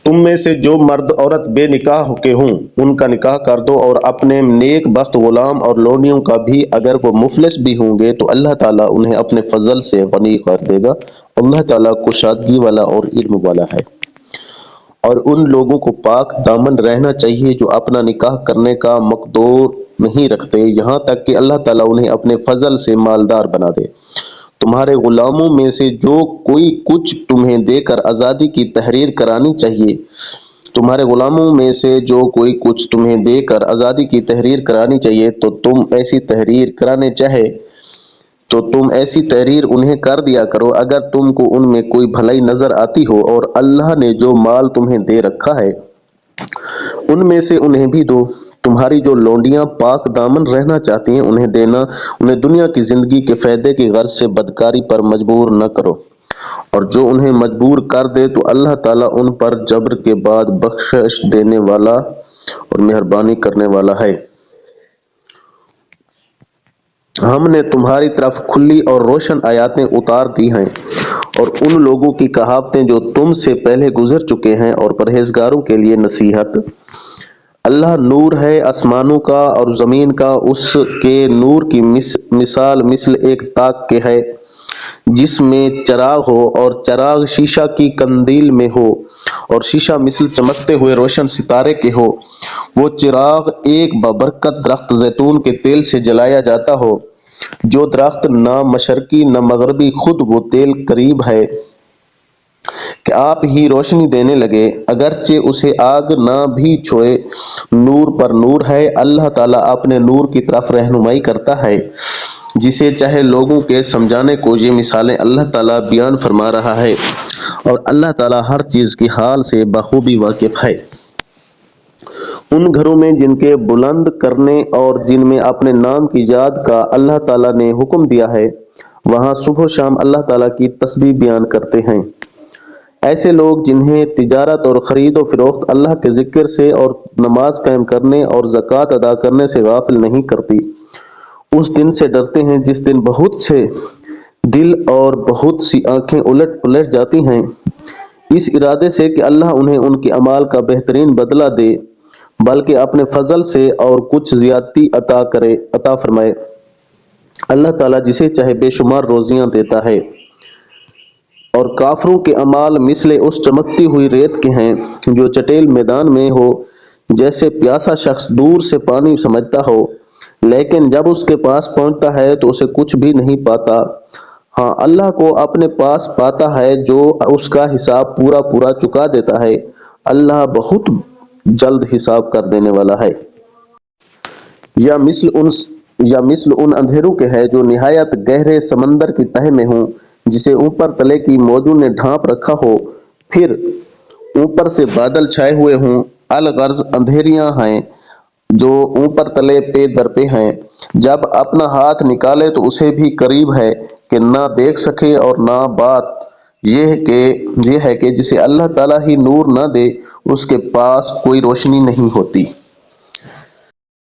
تم میں سے جو مرد عورت بے نکاح کے ہوں ان کا نکاح کر دو، اور اپنے نیک بخت غلام اور لونڈیوں کا بھی اگر وہ مفلس بھی ہوں گے تو اللہ تعالیٰ انہیں اپنے فضل سے غنی کر دے گا۔ اللہ تعالیٰ کشادگی والا اور علم والا ہے۔ اور ان لوگوں کو پاک دامن رہنا چاہیے جو اپنا نکاح کرنے کا مقدور نہیں رکھتے، یہاں تک کہ اللہ تعالیٰ انہیں اپنے فضل سے مالدار بنا دے۔ تمہارے غلاموں میں سے جو کوئی کچھ تمہیں دے کر آزادی کی تحریر کرانی چاہیے تمہارے غلاموں میں سے جو کوئی کچھ تمہیں دے کر آزادی کی تحریر کرانی چاہیے تو تم ایسی تحریر کرانے چاہے تو تم ایسی تحریر انہیں کر دیا کرو، اگر تم کو ان میں کوئی بھلائی نظر آتی ہو، اور اللہ نے جو مال تمہیں دے رکھا ہے ان میں سے انہیں بھی دو۔ تمہاری جو لونڈیاں پاک دامن رہنا چاہتی ہیں انہیں دینا، انہیں دنیا کی زندگی کے فائدے کی غرض سے بدکاری پر مجبور نہ کرو، اور جو انہیں مجبور کر دے تو اللہ تعالیٰ ان پر جبر کے بعد بخشش دینے والا اور مہربانی کرنے والا ہے۔ ہم نے تمہاری طرف کھلی اور روشن آیاتیں اتار دی ہیں، اور ان لوگوں کی کہاوتیں جو تم سے پہلے گزر چکے ہیں، اور پرہیزگاروں کے لیے نصیحت۔ اللہ نور ہے آسمانوں کا اور زمین کا، اس کے نور کی مثال مثل ایک تاک کے ہے جس میں چراغ ہو، اور چراغ شیشہ کی قندیل میں ہو، اور شیشہ مثل چمکتے ہوئے روشن ستارے کے ہو۔ وہ چراغ ایک بابرکت درخت زیتون کے تیل سے جلایا جاتا ہو، جو درخت نہ مشرقی نہ مغربی، خود وہ تیل قریب ہے کہ آپ ہی روشنی دینے لگے، اگرچہ اسے آگ نہ بھی چھوئے۔ نور پر نور ہے، اللہ تعالیٰ اپنے نور کی طرف رہنمائی کرتا ہے جسے چاہے۔ لوگوں کے سمجھانے کو یہ مثالیں اللہ تعالیٰ بیان فرما رہا ہے، اور اللہ تعالیٰ ہر چیز کی حال سے بخوبی واقف ہے۔ ان گھروں میں جن کے بلند کرنے اور جن میں اپنے نام کی یاد کا اللہ تعالیٰ نے حکم دیا ہے، وہاں صبح و شام اللہ تعالیٰ کی تسبیح بیان کرتے ہیں۔ ایسے لوگ جنہیں تجارت اور خرید و فروخت اللہ کے ذکر سے اور نماز قائم کرنے اور زکوٰۃ ادا کرنے سے غافل نہیں کرتی، اس دن سے ڈرتے ہیں جس دن بہت سے دل اور بہت سی آنکھیں الٹ پلٹ جاتی ہیں، اس ارادے سے کہ اللہ انہیں ان کے اعمال کا بہترین بدلہ دے، بلکہ اپنے فضل سے اور کچھ زیادتی عطا فرمائے۔ اللہ تعالیٰ جسے چاہے بے شمار روزیاں دیتا ہے، اور کافروں کے اعمال مثل اس چمکتی ہوئی ریت کے ہیں جو چٹیل میدان میں ہو، جیسے پیاسا شخص دور سے پانی سمجھتا ہو، لیکن جب اس کے پاس پہنچتا ہے تو اسے کچھ بھی نہیں پاتا۔ ہاں، اللہ کو اپنے پاس پاتا ہے جو اس کا حساب پورا پورا چکا دیتا ہے، اللہ بہت جلد حساب کر دینے والا ہے۔ یا مثل ان اندھیروں کے ہے جو نہایت گہرے سمندر کی تہہ میں ہوں، جسے اوپر تلے کی موجوں نے ڈھانپ رکھا ہو، پھر اوپر سے بادل چھائے ہوئے ہوں۔ الغرض اندھیریاں ہیں جو اوپر تلے پے در پے ہیں، جب اپنا ہاتھ نکالے تو اسے بھی قریب ہے کہ نہ دیکھ سکے، اور نہ بات یہ ہے کہ جسے اللہ تعالیٰ ہی نور نہ دے اس کے پاس کوئی روشنی نہیں ہوتی۔